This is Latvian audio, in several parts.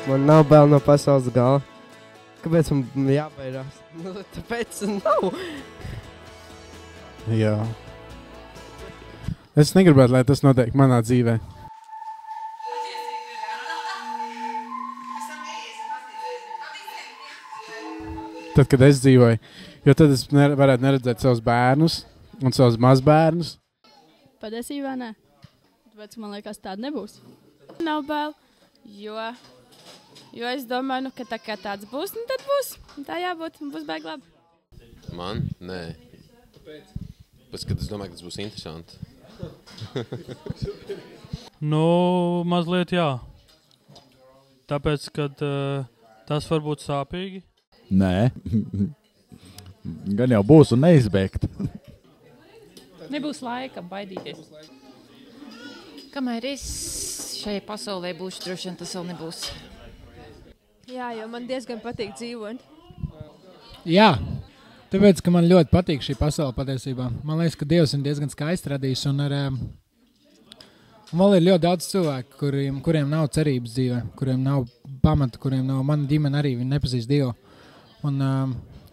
Man nav bail no pasaules gala. Kāpēc man jābaidās? Nu, tāpēc nav. Jā. Es negribētu, lai tas notiek manā dzīvē. Tad, kad es dzīvoju, jo tad es varētu neredzēt savus bērnus un savus mazbērnus. Patiesībā nē. Tāpēc man liekas, tāda nebūs. Nav bail, jo es domāju, ka tā kā tāds būs, nu tad būs. Tā jābūt, un būs baigi labi. Man? Nē. Pēc, kad es domāju, ka tas būs interesanti. Nu, mazliet jā. Tāpēc, kad tas var būt sāpīgi. Nē. Gan jau būs un neizbēgt. Nebūs laika baidīties. Kamēr es šajā pasaulē būšu, droši vien tas vēl nebūs. Jā, jo man diezgan patīk dzīvot. Jā, tāpēc, ka man ļoti patīk šī pasaule patiesībā. Man liekas, ka Dievs ir diezgan skaisti radījis. Un vēl ir ļoti daudz cilvēku, kuriem nav cerības dzīvē, kuriem nav pamata, kuriem nav mana ģimene arī, viņi nepazīst Dievu. Un,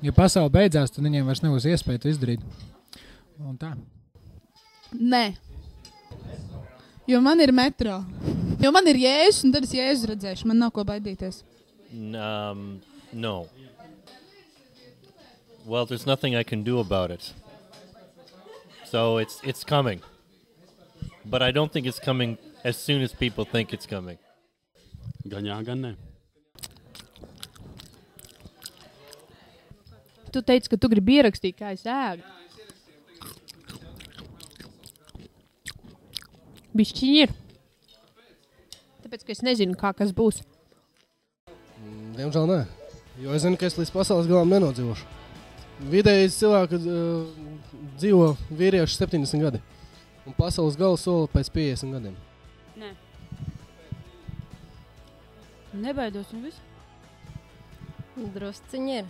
ja pasaule beidzās, tad viņiem vairs nebūs iespēja to izdarīt. Un tā. Nē. Jo man ir metro. Jo man ir Jēzus, un tad es Jēzus redzēšu. Man nav ko baidīties. No. Well, there's nothing I can do about it. So it's coming. But I don't think it's coming as soon as people think it's coming. Gan jā, gan nē. Tu teici, ka tu gribi ierakstīt, kā es ēdu. Bišķiņi ir. Tāpēc, ka es nezinu, kā kas būs. Diemžēl nē. Jo es zinu, ka es līdz pasaules galam nenodzīvošu. Vidējais cilvēks dzīvo vīrieši 70 gadi. Un pasaules gala sola pēc 50 gadiem. Nē. Nebaidos un visu. Drusciņi ir.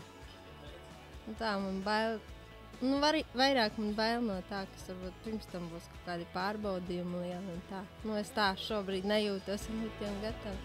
Un tā man bail. Nu, vairāk man bail no tā, kas varbūt pirms tam būs kaut kādi pārbaudījumi lieli un tā. Nu, es tā šobrīd nejūtos un tiem gatavi.